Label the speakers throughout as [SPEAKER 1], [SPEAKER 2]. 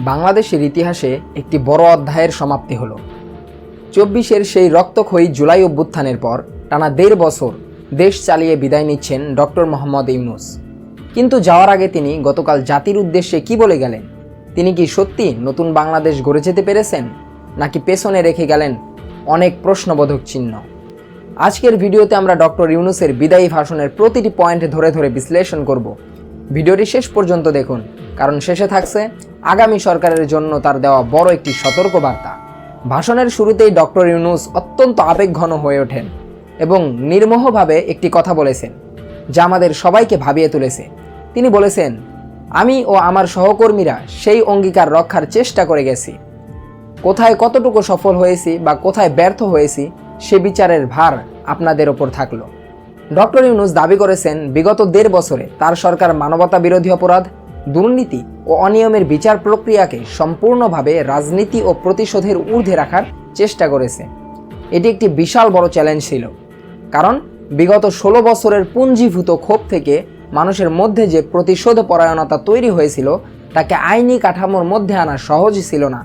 [SPEAKER 1] বাংলাদেশের ইতিহাসে একটি বড় অধ্যায়ের সমাপ্তি হলো। ২৪-এর সেই রক্তক্ষয়ী জুলাই অভ্যুত্থানের পর টানা ১.৫ বছর দেশ চালিয়ে বিদায় নিচ্ছেন ডক্টর মোহাম্মদ ইউনূস। কিন্তু যাওয়ার আগে তিনি গতকাল জাতির উদ্দেশ্যে কি বলে গেলেন? তিনি কি সত্যি নতুন বাংলাদেশ গড়ে যেতে পেরেছেন, নাকি পেছনে রেখে গেলেন অনেক প্রশ্নবোধক চিহ্ন? আজকের ভিডিওতে আমরা ডক্টর ইউনূসের বিদায়ী ভাষণের প্রতিটি পয়েন্ট ধরে ধরে বিশ্লেষণ করব। ভিডিওটি শেষ পর্যন্ত দেখুন, কারণ শেষে থাকছে আগামী সরকারের জন্য তার দেওয়া বড় একটি সতর্কবার্তা। ভাষণের শুরুতেই ডক্টর ইউনূস অত্যন্ত আবেগঘন হয়ে ওঠেন এবং নির্মোহভাবে একটি কথা বলেছেন, যা আমাদের সবাইকে ভাবিয়ে তুলেছে। তিনি বলেছেন, আমি ও আমার সহকর্মীরা সেই অঙ্গীকার রক্ষার চেষ্টা করে গেছি। কোথায় কতটুকু সফল হয়েছি বা কোথায় ব্যর্থ হয়েছি সে বিচারের ভার আপনাদের ওপর থাকলো। ডক্টর ইউনূস দাবি করেছেন, বিগত ১.৫ বছরে তার সরকার মানবতা বিরোধী অপরাধ, দুর্নীতি ও অনিয়মের বিচার প্রক্রিয়াকে সম্পূর্ণভাবে রাজনীতি ও প্রতিশোধের ঊর্ধ্বে রাখার চেষ্টা করেছে। এটি একটি বিশাল বড় চ্যালেঞ্জ ছিল, কারণ বিগত ১৬ বছরের পুঞ্জীভূত ক্ষোভ থেকে মানুষের মধ্যে যে প্রতিশোধ পরায়ণতা তৈরি হয়েছিল তাকে আইনি কাঠামোর মধ্যে আনা সহজ ছিল না।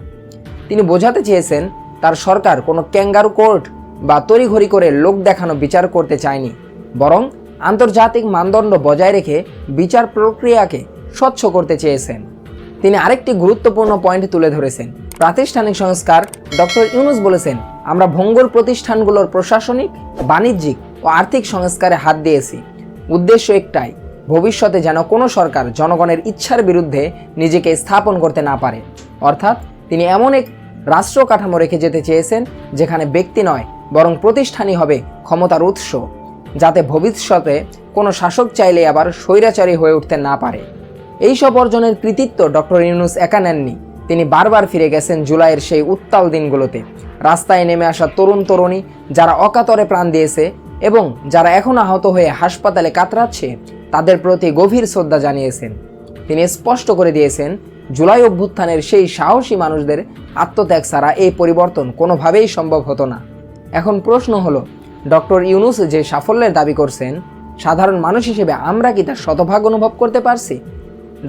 [SPEAKER 1] তিনি বোঝাতে চেয়েছেন, তার সরকার কোনো ক্যাঙ্গারু কোর্ট বা তড়িঘড়ি করে লোক দেখানো বিচার করতে চায়নি, বরং আন্তর্জাতিক মানদণ্ড বজায় রেখে বিচার প্রক্রিয়াকে স্বচ্ছ করতে চেয়েছেন। তিনি আরেকটি গুরুত্বপূর্ণ পয়েন্ট তুলে ধরেছেন, প্রাতিষ্ঠানিক সংস্কার। ডক্টর ইউনূস বলেছেন, আমরা ভঙ্গুর প্রতিষ্ঠানগুলোর প্রশাসনিক, বাণিজ্যিক ও আর্থিক সংস্কারে হাত দিয়েছি। উদ্দেশ্য একটাই, ভবিষ্যতে যেন কোনো সরকার জনগণের ইচ্ছার বিরুদ্ধে নিজেকে স্থাপন করতে না পারে। অর্থাৎ তিনি এমন এক রাষ্ট্র কাঠামো রেখে যেতে চেয়েছেন যেখানে ব্যক্তি নয় বরং প্রতিষ্ঠানই হবে ক্ষমতার উৎস, যাতে ভবিষ্যতে কোনো শাসক চাইলে আবার স্বৈরাচারী হয়ে উঠতে না পারে। এই সব অর্জনের কৃতিত্ব ডক্টর ইউনূস একা নেননি। তিনি বারবার ফিরে গেছেন জুলাইয়ের সেই উত্তাল দিনগুলোতে। রাস্তায় নেমে আসা তরুণ তরুণী যারা অকাতরে প্রাণ দিয়েছে এবং যারা এখন আহত হয়ে হাসপাতালে কাতরাচ্ছে, তাদের প্রতি গভীর শ্রদ্ধা জানিয়েছেন। তিনি স্পষ্ট করে দিয়েছেন, জুলাই অভ্যুত্থানের সেই সাহসী মানুষদের আত্মত্যাগ ছাড়া এই পরিবর্তন কোনোভাবেই সম্ভব হতো না। এখন প্রশ্ন হলো, ডক্টর ইউনূস যে সাফল্যের দাবি করছেন, সাধারণ মানুষ হিসেবে আমরা কি তার শতভাগ অনুভব করতে পারছি?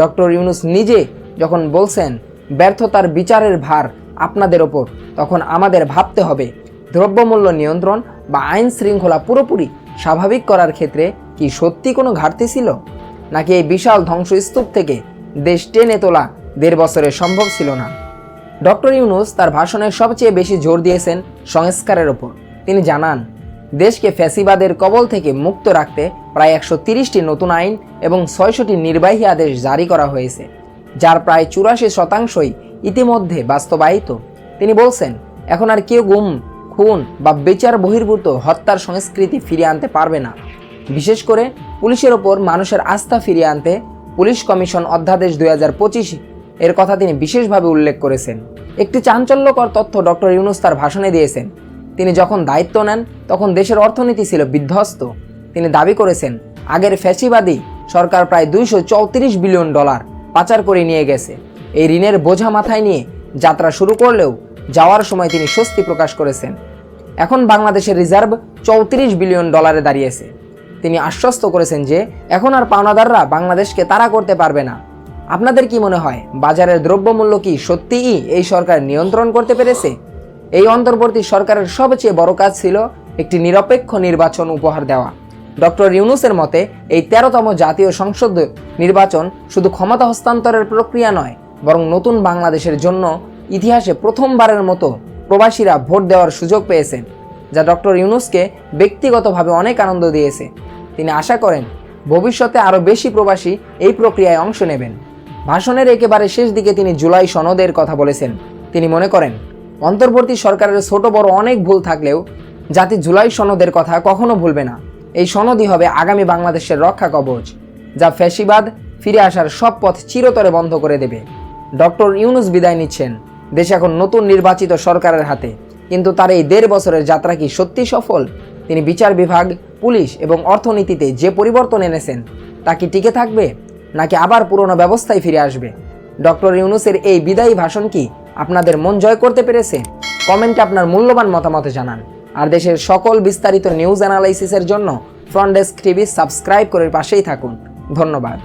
[SPEAKER 1] ডক্টর ইউনূস নিজে যখন বলছেন ব্যর্থতার বিচারের ভার আপনাদের ওপর, তখন আমাদের ভাবতে হবে, দ্রব্যমূল্য নিয়ন্ত্রণ বা আইন শৃঙ্খলা পুরোপুরি স্বাভাবিক করার ক্ষেত্রে কি সত্যি কোনো ঘাটতি ছিল, নাকি এই বিশাল ধ্বংসস্তূপ থেকে দেশ টেনে তোলা ১.৫ বছরে সম্ভব ছিল না? ডক্টর ইউনূস তার ভাষণে সবচেয়ে বেশি জোর দিয়েছেন সংস্কারের ওপর। তিনি জানান, দেশকে ফ্যাসিবাদের কবল থেকে মুক্ত রাখতে প্রায় ১৩০টি নতুন আইন এবং ৬০০টি নির্বাহী আদেশ জারি করা হয়েছে, যার প্রায় ৮৪% ইতিমধ্যে বাস্তবায়িত। তিনি বলছেন, এখন আর কেউ গুম, খুন বা বিচার বহির্ভূত হত্যার সংস্কৃতি ফিরিয়ে আনতে পারবে না। বিশেষ করে পুলিশের ওপর মানুষের আস্থা ফিরিয়ে আনতে পুলিশ কমিশন অধ্যাদেশ ২০২৫ এর কথা তিনি বিশেষভাবে উল্লেখ করেছেন। একটি চাঞ্চল্যকর তথ্য ডক্টর ইউনূস তার ভাষণে দিয়েছেন। তিনি যখন দায়িত্ব নেন তখন দেশের অর্থনীতি ছিল বিধ্বস্ত। তিনি দাবি করেছেন, আগের ফ্যাসিবাদী সরকার প্রায় $২৩৪ বিলিয়ন পাচার করে নিয়ে গেছে। এই ঋণের বোঝা মাথায় নিয়ে যাত্রা শুরু করলেও যাওয়ার সময় তিনি স্বস্তি প্রকাশ করেছেন। এখন বাংলাদেশের রিজার্ভ $৩৪ বিলিয়ন দাঁড়িয়েছে। তিনি আশ্বস্ত করেছেন যে এখন আর পাওনাদাররা বাংলাদেশকে তাড়া করতে পারবে না। আপনাদের কি মনে হয়, বাজারের দ্রব্যমূল্য কি সত্যিই এই সরকার নিয়ন্ত্রণ করতে পেরেছে? এই অন্তর্বর্তী সরকারের সবচেয়ে বড় কাজ ছিল একটি নিরপেক্ষ নির্বাচন উপহার দেওয়া। ডক্টর ইউনূসের মতে এই ১৩তম জাতীয় সংসদ নির্বাচন শুধু ক্ষমতা হস্তান্তরের প্রক্রিয়া নয়, বরং নতুন বাংলাদেশের জন্য ইতিহাসে প্রথমবারের মতো প্রবাসীরা ভোট দেওয়ার সুযোগ পেয়েছেন, যা ডক্টর ইউনূসকে ব্যক্তিগতভাবে অনেক আনন্দ দিয়েছে। তিনি আশা করেন ভবিষ্যতে আরও বেশি প্রবাসী এই প্রক্রিয়ায় অংশ নেবেন। ভাষণের একেবারে শেষ দিকে তিনি জুলাই সনদের কথা বলেছেন। তিনি মনে করেন, অন্তর্বর্তী সরকারের ছোট বড় অনেক ভুল থাকলেও জাতি জুলাই সনদের কথা কখনো ভুলবে না। এই সনদই হবে আগামী বাংলাদেশের রক্ষা কবচ, যা ফ্যাসিবাদ ফিরে আসার সব পথ চিরতরে বন্ধ করে দেবে। ডক্টর ইউনূস বিদায় নিচ্ছেন। দেশ এখন নতুন নির্বাচিত সরকারের হাতে, কিন্তু তার এই ১.৫ বছরের যাত্রা কি সত্যি সফল? তিনি বিচার বিভাগ, পুলিশ এবং অর্থনীতিতে যে পরিবর্তন এনেছেন তা কি টিকে থাকবে, নাকি আবার পুরনো ব্যবস্থায় ফিরে আসবে? ডক্টর ইউনূসের এই বিদায়ী ভাষণ কি আপনাদের মন জয় করতে পেরেছে? কমেন্টে আপনার মূল্যবান মতামত জানান। আর দেশের সকল বিস্তারিত নিউজ অ্যানালাইসিসের জন্য ফ্রন্ট ডেস্ক টিভি সাবস্ক্রাইব করে পাশেই থাকুন। ধন্যবাদ।